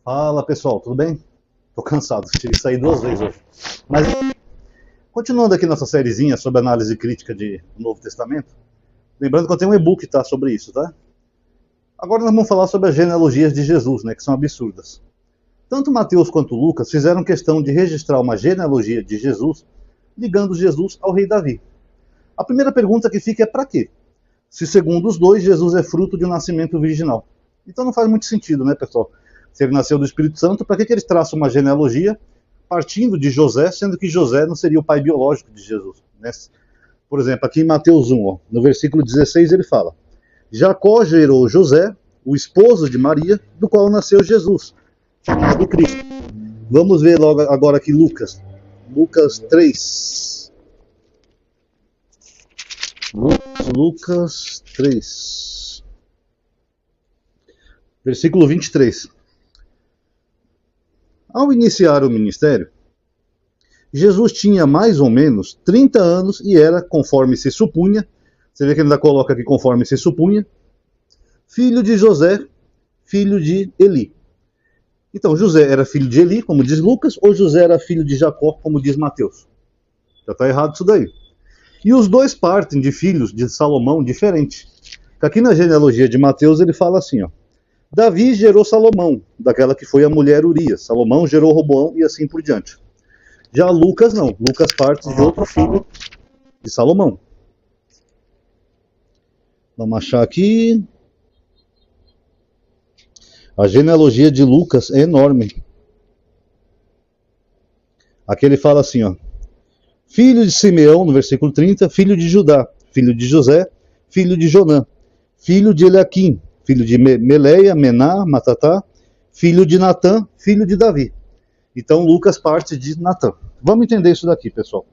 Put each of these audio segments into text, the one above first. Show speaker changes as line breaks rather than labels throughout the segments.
Fala pessoal, tudo bem? Tô cansado, tive que sair 2 vezes hoje. Mas, continuando aqui nossa sériezinha sobre análise crítica do Novo Testamento, lembrando que eu tenho um e-book, tá, sobre isso, tá? Agora nós vamos falar sobre as genealogias de Jesus, né, que são absurdas. Tanto Mateus quanto Lucas fizeram questão de registrar uma genealogia de Jesus, ligando Jesus ao rei Davi. A primeira pergunta que fica é para quê? Se segundo os dois, Jesus é fruto de um nascimento virginal. Então não faz muito sentido, né, pessoal? Se ele nasceu do Espírito Santo, para que eles traçam uma genealogia partindo de José, sendo que José não seria o pai biológico de Jesus, né? Por exemplo, aqui em Mateus 1, ó, no versículo 16, ele fala: Jacó gerou José, o esposo de Maria, do qual nasceu Jesus, chamado Cristo. Vamos ver logo agora aqui Lucas 3. Lucas 3, versículo 23. Ao iniciar o ministério, Jesus tinha mais ou menos 30 anos e era, conforme se supunha, você vê que ele ainda coloca aqui conforme se supunha, filho de José, filho de Eli. Então, José era filho de Eli, como diz Lucas, ou José era filho de Jacó, como diz Mateus? Já está errado isso daí. E os dois partem de filhos de Salomão diferente. Aqui na genealogia de Mateus ele fala assim, ó: Davi gerou Salomão, daquela que foi a mulher Urias. Salomão gerou Roboão e assim por diante. Já Lucas não. Lucas parte de outro filho de Salomão. Vamos achar aqui. A genealogia de Lucas é enorme. Aqui ele fala assim, ó: filho de Simeão, no versículo 30, filho de Judá, filho de José, filho de Jonã, filho de Eliaquim, filho de Meleia, Mená, Matatá, filho de Natã, filho de Davi. Então Lucas parte de Natã. Vamos entender isso daqui, pessoal.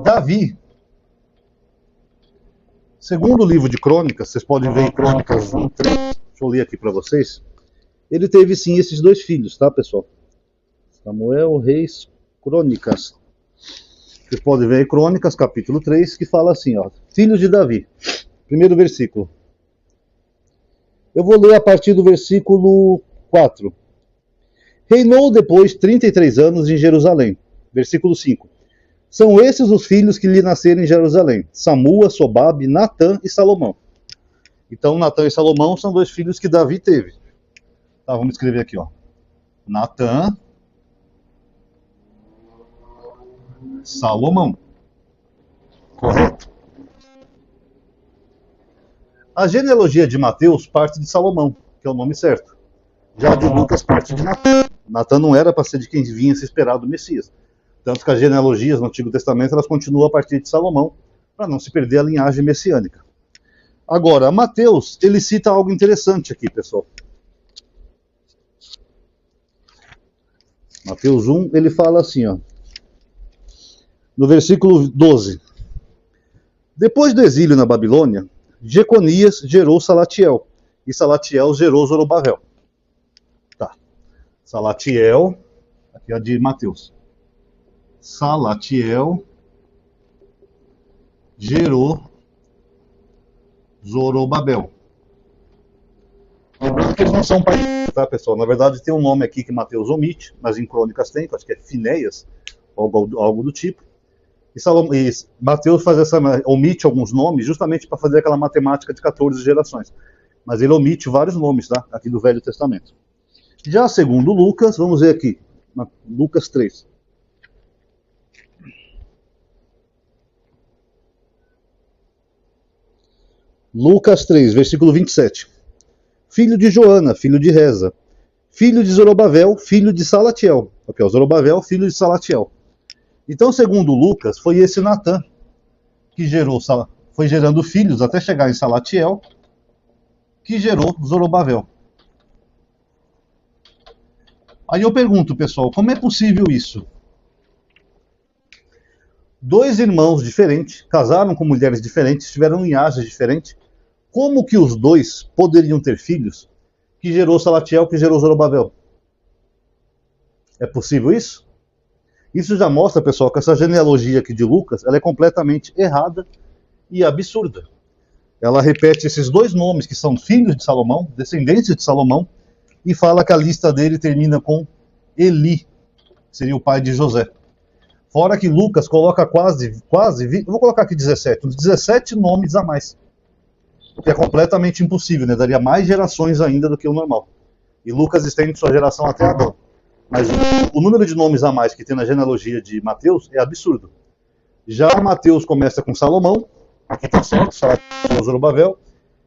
Davi, segundo o livro de Crônicas, vocês podem ver em Crônicas 1, 3, deixa eu ler aqui para vocês, ele teve sim esses dois filhos, tá, pessoal? Samuel, Reis, Crônicas. Vocês podem ver em Crônicas, capítulo 3, que fala assim, ó: filhos de Davi. Primeiro versículo. Eu vou ler a partir do versículo 4. Reinou depois 33 anos em Jerusalém. Versículo 5. São esses os filhos que lhe nasceram em Jerusalém: Samua, Sobabe, Natã e Salomão. Então, Natã e Salomão são dois filhos que Davi teve. Tá, vamos escrever aqui, ó: Natã, Salomão. Correto? A genealogia de Mateus parte de Salomão, que é o nome certo. Já de Lucas parte de Natã. Natã não era para ser de quem vinha se esperar do Messias. Tanto que as genealogias no Antigo Testamento elas continuam a partir de Salomão, para não se perder a linhagem messiânica. Agora, Mateus, ele cita algo interessante aqui, pessoal. Mateus 1, ele fala assim, ó, no versículo 12. Depois do exílio na Babilônia, Jeconias gerou Salatiel, e Salatiel gerou Zorobabel. Tá. Salatiel, aqui é a de Mateus. Salatiel gerou Zorobabel. Lembrando que eles não são parentes, tá, pessoal? Na verdade tem um nome aqui que Mateus omite, mas em Crônicas tem, que acho que é Finéias, algo do tipo. E Mateus omite alguns nomes justamente para fazer aquela matemática de 14 gerações. Mas ele omite vários nomes, tá? Aqui do Velho Testamento. Já segundo Lucas, vamos ver aqui, Lucas 3. Lucas 3, versículo 27. Filho de Joana, filho de Reza, filho de Zorobabel, filho de Salatiel. Ok, o Zorobabel, filho de Salatiel. Então, segundo Lucas, foi esse Natã que foi gerando filhos até chegar em Salatiel, que gerou Zorobabel. Aí eu pergunto, pessoal, como é possível isso? Dois irmãos diferentes, casaram com mulheres diferentes, tiveram linhagens diferentes. Como que os dois poderiam ter filhos que gerou Salatiel, que gerou Zorobabel? É possível isso? Isso já mostra, pessoal, que essa genealogia aqui de Lucas ela é completamente errada e absurda. ela repete esses dois nomes que são filhos de Salomão, descendentes de Salomão, e fala que a lista dele termina com Eli, que seria o pai de José. Fora que Lucas coloca quase, vou colocar aqui 17, uns 17 nomes a mais. O que é completamente impossível, né? Daria mais gerações ainda do que o normal. E Lucas estende sua geração até Adão. Mas o número de nomes a mais que tem na genealogia de Mateus é absurdo. Já Mateus começa com Salomão, aqui está certo, Zorobabel,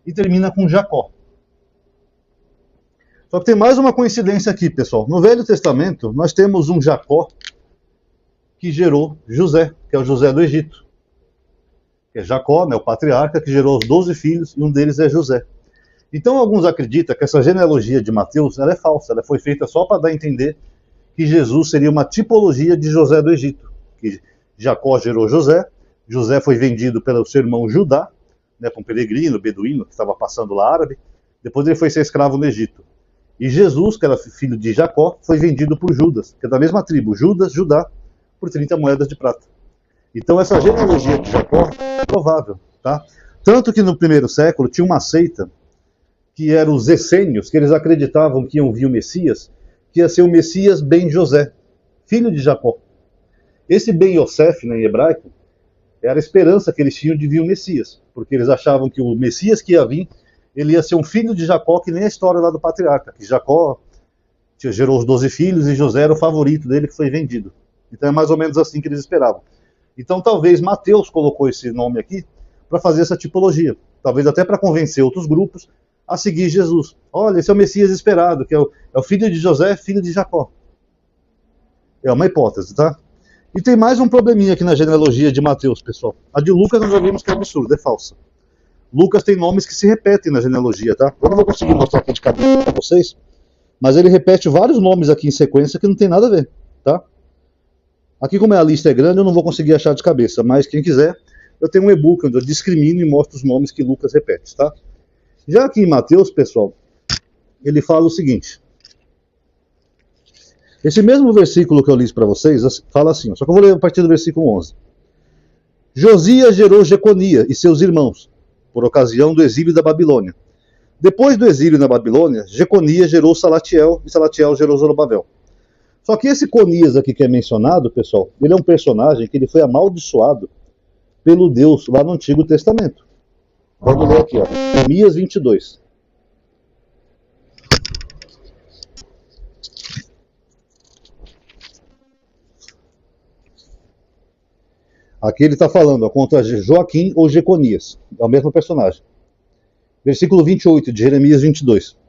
e termina com Jacó. Só que tem mais uma coincidência aqui, pessoal. No Velho Testamento, nós temos um Jacó que gerou José, que é o José do Egito. Que é Jacó, né, o patriarca, que gerou os 12 filhos, e um deles é José. Então, alguns acreditam que essa genealogia de Mateus ela é falsa, ela foi feita só para dar a entender que Jesus seria uma tipologia de José do Egito. Que Jacó gerou José, José foi vendido pelo seu irmão Judá, né, para um peregrino, beduíno, que estava passando lá árabe, depois ele foi ser escravo no Egito. E Jesus, que era filho de Jacó, foi vendido por Judas, que é da mesma tribo, Judas, Judá, por 30 moedas de prata. Então essa genealogia de Jacó é provável, tá? Tanto que no primeiro século tinha uma seita, que eram os essênios, que eles acreditavam que iam vir o Messias, que ia ser o Messias Ben José, filho de Jacó. Esse Ben Yosef, né, em hebraico, era a esperança que eles tinham de vir o Messias, porque eles achavam que o Messias que ia vir, ele ia ser um filho de Jacó, que nem a história lá do patriarca, que Jacó gerou os 12 filhos e José era o favorito dele que foi vendido. Então é mais ou menos assim que eles esperavam. Então talvez Mateus colocou esse nome aqui para fazer essa tipologia. Talvez até para convencer outros grupos a seguir Jesus. Olha, esse é o Messias esperado, que é o filho de José, filho de Jacó. É uma hipótese, tá? E tem mais um probleminha aqui na genealogia de Mateus, pessoal. A de Lucas nós já vimos que é absurdo, é falsa. Lucas tem nomes que se repetem na genealogia, tá? Eu não vou conseguir mostrar aqui de cabeça para vocês, mas ele repete vários nomes aqui em sequência que não tem nada a ver, tá? Aqui, como a lista é grande, eu não vou conseguir achar de cabeça, mas quem quiser, eu tenho um e-book onde eu discrimino e mostro os nomes que Lucas repete, tá? Já aqui em Mateus, pessoal, ele fala o seguinte. Esse mesmo versículo que eu li para vocês, fala assim, só que eu vou ler a partir do versículo 11. Josias gerou Jeconias e seus irmãos, por ocasião do exílio da Babilônia. Depois do exílio na Babilônia, Jeconias gerou Salatiel e Salatiel gerou Zorobabel. Só que esse Conias aqui que é mencionado, pessoal, ele é um personagem que ele foi amaldiçoado pelo Deus lá no Antigo Testamento. Vamos ler aqui, ó, Jeremias 22. Aqui ele está falando ó, contra Joaquim ou Jeconias, é o mesmo personagem. Versículo 28 de Jeremias 22.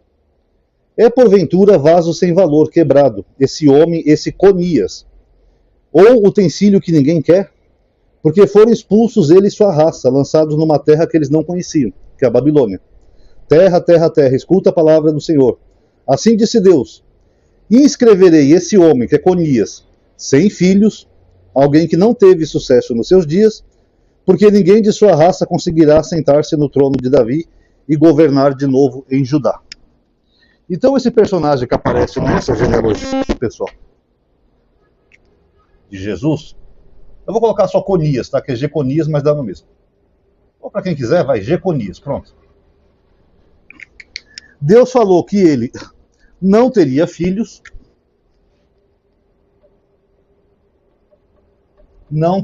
É porventura vaso sem valor quebrado, esse homem, esse Conias, ou utensílio que ninguém quer? Porque foram expulsos ele e sua raça, lançados numa terra que eles não conheciam, que é a Babilônia. Terra, terra, terra, escuta a palavra do Senhor. Assim disse Deus, inscreverei esse homem, que é Conias, sem filhos, alguém que não teve sucesso nos seus dias, porque ninguém de sua raça conseguirá sentar-se no trono de Davi e governar de novo em Judá. Então esse personagem que aparece nessa genealogia, pessoal, de Jesus, eu vou colocar só Conias, tá? Que é Jeconias, mas dá no mesmo. Ou para quem quiser, vai Jeconias, pronto. Deus falou que ele não teria filhos, não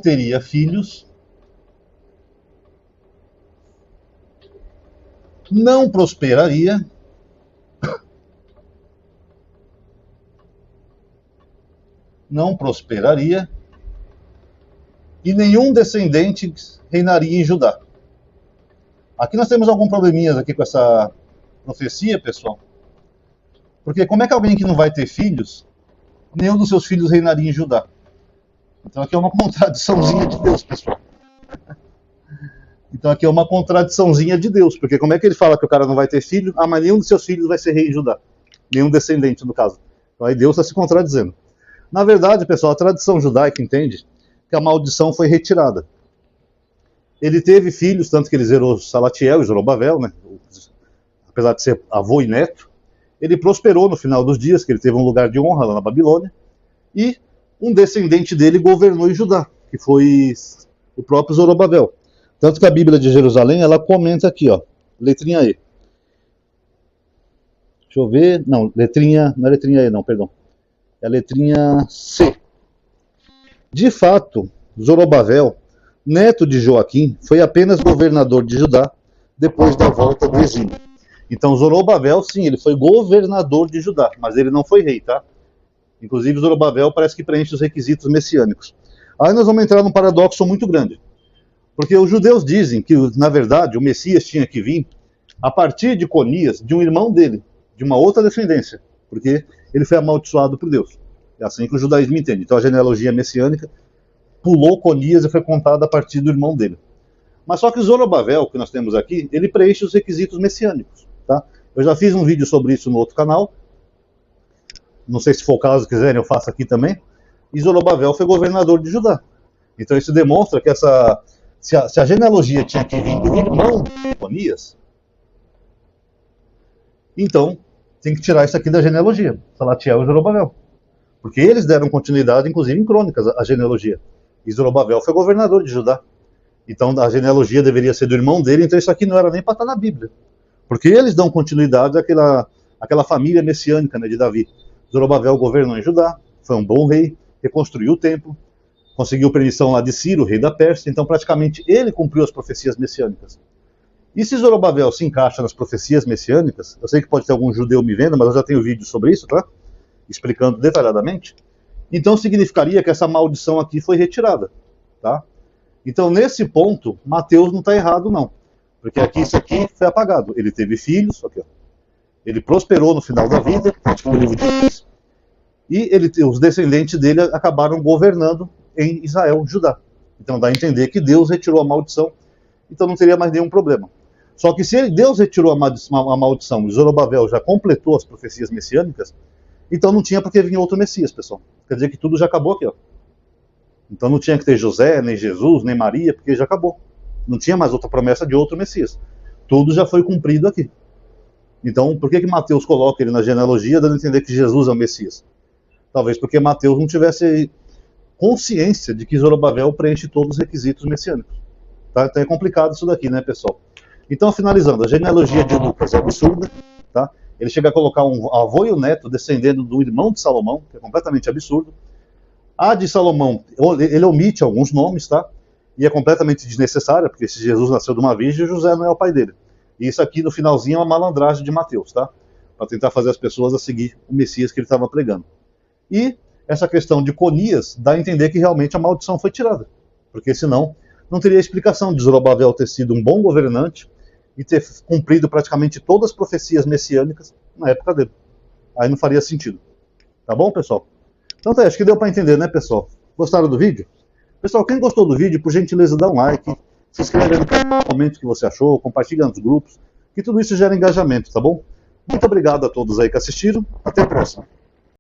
prosperaria, e nenhum descendente reinaria em Judá. Aqui nós temos alguns probleminhas aqui com essa profecia, pessoal. Porque como é que alguém que não vai ter filhos, nenhum dos seus filhos reinaria em Judá? Então aqui é uma contradiçãozinha de Deus, pessoal. Então aqui é uma contradiçãozinha de Deus, porque como é que ele fala que o cara não vai ter filho? Ah, mas nenhum dos seus filhos vai ser rei em Judá. Nenhum descendente, no caso. Então aí Deus está se contradizendo. Na verdade, pessoal, a tradição judaica entende que a maldição foi retirada. Ele teve filhos, tanto que ele gerou Salatiel e Zorobabel, né? Apesar de ser avô e neto. Ele prosperou no final dos dias, que ele teve um lugar de honra lá na Babilônia, e um descendente dele governou em Judá, que foi o próprio Zorobabel. Tanto que a Bíblia de Jerusalém, ela comenta aqui, ó, letrinha E. Deixa eu ver, não, letrinha, não é letrinha E não, perdão. É a letrinha C. De fato, Zorobabel, neto de Joaquim, foi apenas governador de Judá depois da volta do exílio. Então Zorobabel, sim, ele foi governador de Judá, mas ele não foi rei, tá? Inclusive Zorobabel parece que preenche os requisitos messiânicos. Aí nós vamos entrar num paradoxo muito grande. Porque os judeus dizem que, na verdade, o Messias tinha que vir a partir de Conias, de um irmão dele, de uma outra descendência, porque ele foi amaldiçoado por Deus. É assim que o judaísmo entende. Então a genealogia messiânica pulou Conias e foi contada a partir do irmão dele. Mas só que Zorobabel, que nós temos aqui, ele preenche os requisitos messiânicos. Tá? Eu já fiz um vídeo sobre isso no outro canal. Não sei se for o caso, quiserem, eu faço aqui também. E Zorobabel foi governador de Judá. Então isso demonstra que se a genealogia tinha que vir do irmão de Conias, então tem que tirar isso aqui da genealogia, Salatiel e Zorobabel. Porque eles deram continuidade, inclusive em crônicas, à genealogia. E Zorobabel foi governador de Judá. Então a genealogia deveria ser do irmão dele, então isso aqui não era nem para estar na Bíblia. Porque eles dão continuidade àquela família messiânica, né, de Davi. Zorobabel governou em Judá, foi um bom rei, reconstruiu o templo, conseguiu permissão lá de Ciro, rei da Pérsia, então praticamente ele cumpriu as profecias messiânicas. E se Zorobabel se encaixa nas profecias messiânicas, eu sei que pode ter algum judeu me vendo, mas eu já tenho vídeo sobre isso, tá? Explicando detalhadamente. Então significaria que essa maldição aqui foi retirada, tá? Então nesse ponto, Mateus não está errado não, porque aqui isso aqui foi apagado. Ele teve filhos, aqui, ó. Ele prosperou no final da vida, tipo o livro de Reis, e os descendentes dele acabaram governando em Israel, Judá. Então dá a entender que Deus retirou a maldição, então não teria mais nenhum problema. Só que se Deus retirou a maldição e Zorobabel já completou as profecias messiânicas, então não tinha por que vir outro Messias, pessoal. Quer dizer que tudo já acabou aqui, ó. Então não tinha que ter José, nem Jesus, nem Maria, porque já acabou. Não tinha mais outra promessa de outro Messias. Tudo já foi cumprido aqui. Então, por que Mateus coloca ele na genealogia, dando a entender que Jesus é o Messias? Talvez porque Mateus não tivesse consciência de que Zorobabel preenche todos os requisitos messiânicos. Tá? Então é complicado isso daqui, né, pessoal? Então, finalizando, a genealogia de Lucas é absurda, tá? Ele chega a colocar um avô e um neto descendendo do irmão de Salomão, que é completamente absurdo. A de Salomão, ele omite alguns nomes, tá? E é completamente desnecessária, porque se Jesus nasceu de uma virgem, José não é o pai dele. E isso aqui, no finalzinho, é uma malandragem de Mateus, tá? Para tentar fazer as pessoas a seguir o Messias que ele estava pregando. E essa questão de Conias dá a entender que realmente a maldição foi tirada. Porque senão, não teria explicação de Zorobabel ter sido um bom governante e ter cumprido praticamente todas as profecias messiânicas na época dele. Aí não faria sentido. Tá bom, pessoal? Então tá, acho que deu para entender, né, pessoal? Gostaram do vídeo? Pessoal, quem gostou do vídeo, por gentileza, dá um like, se inscreve aí no canal, comente o que você achou, compartilha nos grupos, que tudo isso gera engajamento, tá bom? Muito obrigado a todos aí que assistiram, até a próxima.